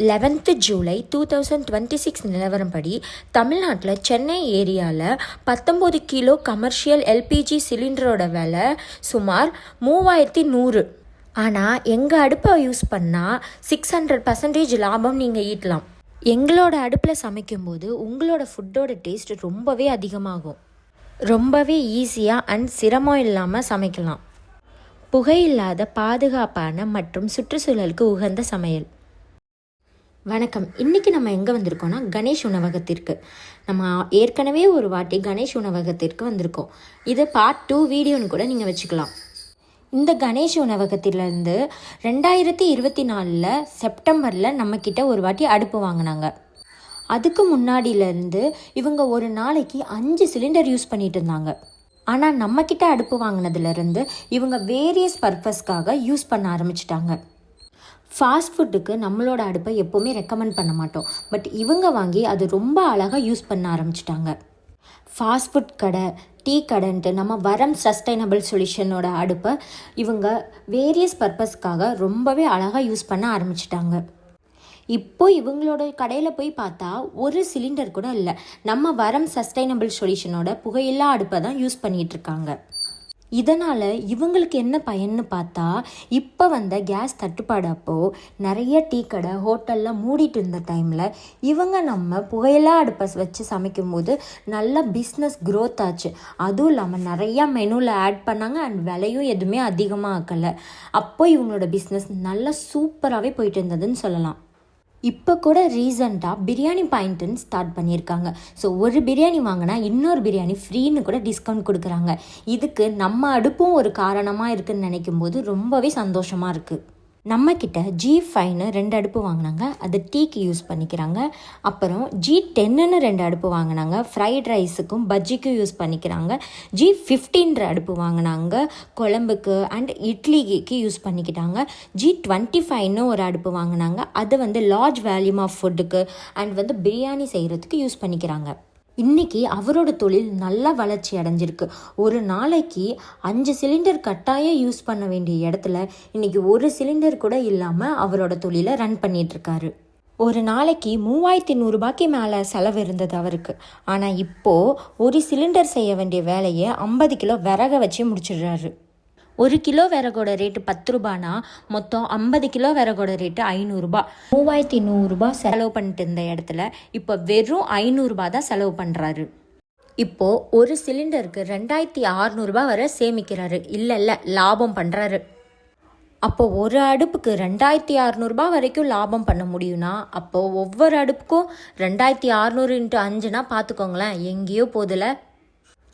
11th July 2026 நிலவரப்படி தமிழ்நாட்டில் சென்னை ஏரியாவில் 19 கிலோ கமர்ஷியல் எல்பிஜி சிலிண்டரோட விலை சுமார் 3100. ஆனால் எங்கள் அடுப்பை யூஸ் பண்ணால் 600% லாபம் நீங்கள் ஈட்டலாம். எங்களோட அடுப்பில் சமைக்கும்போது உங்களோட ஃபுட்டோட டேஸ்ட் ரொம்பவே அதிகமாகும். ரொம்பவே ஈஸியாக அண்ட் சிரமம் இல்லாமல் சமைக்கலாம். புகையில்லாத பாதுகாப்பான மற்றும் சுற்றுச்சூழலுக்கு உகந்த சமையல். வணக்கம். இன்றைக்கி நம்ம எங்கே வந்திருக்கோம்னா கணேஷ் உணவகத்திற்கு. நம்ம ஏற்கனவே ஒரு வாட்டி கணேஷ் உணவகத்திற்கு வந்திருக்கோம். இது பார்ட் 2 வீடியோன்னு கூட நீங்கள் வச்சுக்கலாம். இந்த கணேஷ் உணவகத்திலேருந்து 2024 செப்டம்பரில் நம்மக்கிட்ட ஒரு வாட்டி அடுப்பு வாங்கினாங்க. அதுக்கு முன்னாடியிலேருந்து இவங்க ஒரு நாளைக்கு 5 சிலிண்டர் யூஸ் பண்ணிட்டு இருந்தாங்க. ஆனால் நம்மக்கிட்ட அடுப்பு வாங்கினதுலேருந்து இவங்க வேரியஸ் பர்பஸ்க்காக யூஸ் பண்ண ஆரம்பிச்சிட்டாங்க. ஃபாஸ்ட் ஃபுட்டுக்கு நம்மளோட அடுப்பை எப்போவுமே ரெக்கமெண்ட் பண்ண மாட்டோம். பட் இவங்க வாங்கி அது ரொம்ப அழகாக யூஸ் பண்ண ஆரம்பிச்சிட்டாங்க. ஃபாஸ்ட் ஃபுட் கடை, டீ கடைன்ட்டு நம்ம வரம் சஸ்டைனபிள் சொல்யூஷனோட அடுப்பை இவங்க வேரியஸ் பர்பஸ்க்காக ரொம்பவே அழகாக யூஸ் பண்ண ஆரம்பிச்சிட்டாங்க. இப்போது இவங்களோட கடையில் போய் பார்த்தா ஒரு சிலிண்டர் கூட இல்லை. நம்ம வரம் சஸ்டைனபிள் சொல்யூஷனோட புகையில்லா அடுப்பை தான் யூஸ் பண்ணிகிட்ருக்காங்க. இதனால் இவங்களுக்கு என்ன பயன்னு பார்த்தா, இப்போ வந்த கேஸ் தட்டுப்பாடு அப்போது நிறைய டீ கடை ஹோட்டல்லாம் மூடிட்டு இருந்த டைமில் இவங்க நம்ம புகையில்லா அடுப்பை வச்சு சமைக்கும்போது நல்ல பிஸ்னஸ் க்ரோத் ஆச்சு. அதுவும் இல்லாமல் நிறையா மெனுவில் ஆட் பண்ணாங்க அண்ட் விலையும் எதுவுமே அதிகமாக ஆக்கலை. அப்போது இவங்களோட பிஸ்னஸ் நல்லா சூப்பராகவே போயிட்டு இருந்ததுன்னு சொல்லலாம். இப்போ கூட ரீசண்டாக பிரியாணி பாயிண்ட்டுன்னு ஸ்டார்ட் பண்ணியிருக்காங்க. ஸோ ஒரு பிரியாணி வாங்கினா இன்னொரு பிரியாணி ஃப்ரீன்னு கூட டிஸ்கவுண்ட் கொடுக்குறாங்க. இதுக்கு நம்ம அடுப்பும் ஒரு காரணமாக இருக்குதுன்னு நினைக்கும் போது ரொம்பவே சந்தோஷமாக இருக்குது. நம்மக்கிட்ட G5ன்னு 2 அடுப்பு வாங்கினாங்க. அது டீக்கு யூஸ் பண்ணிக்கிறாங்க. அப்புறம் G10ன்னு 2 அடுப்பு வாங்கினாங்க. ஃப்ரைட் ரைஸுக்கும் பஜ்ஜிக்கும் யூஸ் பண்ணிக்கிறாங்க. G15 அடுப்பு வாங்கினாங்க. குழம்புக்கு அண்ட் இட்லிக்கு யூஸ் பண்ணிக்கிட்டாங்க. G25ன்னு ஒரு அடுப்பு வாங்கினாங்க. அது லார்ஜ் வேல்யூம் ஆஃப் ஃபுட்டுக்கு அண்ட் பிரியாணி செய்கிறதுக்கு யூஸ் பண்ணிக்கிறாங்க. இன்றைக்கி அவரோட தொழில் நல்லா வளர்ச்சி அடைஞ்சிருக்கு. ஒரு நாளைக்கு 5 சிலிண்டர் கட்டாயம் யூஸ் பண்ண வேண்டிய இடத்துல இன்றைக்கி ஒரு சிலிண்டர் கூட இல்லாமல் அவரோட தொழிலை ரன் பண்ணிகிட்ருக்காரு. ஒரு நாளைக்கு 3100 ரூபாய்க்கு மேலே செலவு இருந்தது அவருக்கு. ஆனால் இப்போது ஒரு சிலிண்டர் செய்ய வேண்டிய வேலையை 50 கிலோ விறகை வச்சு முடிச்சிடுறாரு. 1 கிலோ விறகோட ரேட்டு 10 ரூபானா மொத்தம் 50 கிலோ விறகோட ரேட்டு 500 ரூபா. 3100 ரூபா செலவு பண்ணிட்டு இருந்த இடத்துல இப்போ வெறும் 500 ரூபா தான் செலவு பண்ணுறாரு. இப்போது ஒரு சிலிண்டருக்கு 2600 ரூபா வரை சேமிக்கிறாரு. இல்லை லாபம் பண்ணுறாரு. அப்போது ஒரு அடுப்புக்கு 2600 ரூபா வரைக்கும் லாபம் பண்ண முடியும்னா அப்போது ஒவ்வொரு அடுப்புக்கும் 2600 × 5னா பார்த்துக்கோங்களேன், எங்கேயோ போதில்.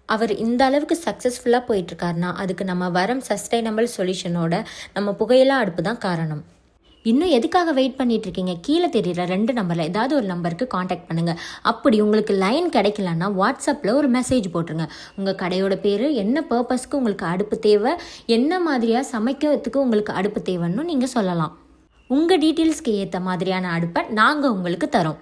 அவர் இந்த அளவுக்கு சக்ஸஸ்ஃபுல்லாக போயிட்டுருக்காருனா அதுக்கு நம்ம வரம் சஸ்டைனபிள் சொல்யூஷனோட நம்ம புகையில்லா அடுப்பு தான் காரணம். இன்னும் எதுக்காக வெயிட் பண்ணிகிட்ருக்கீங்க? கீழே தெரியுற 2 நம்பரில் ஏதாவது ஒரு நம்பருக்கு காண்டாக்ட் பண்ணுங்கள். அப்படி உங்களுக்கு லைன் கிடைக்கலன்னா வாட்ஸ்அப்பில் ஒரு மெசேஜ் போட்டுருங்க. உங்கள் கடையோட பேர், என்ன பர்பஸ்க்கு உங்களுக்கு அடுப்பு தேவை, என்ன மாதிரியாக சமைக்கிறதுக்கு உங்களுக்கு அடுப்பு தேவைன்னு நீங்கள் சொல்லலாம். உங்கள் டீட்டெயில்ஸ்க்கு ஏற்ற மாதிரியான அடுப்பை நாங்கள் உங்களுக்கு தரோம்.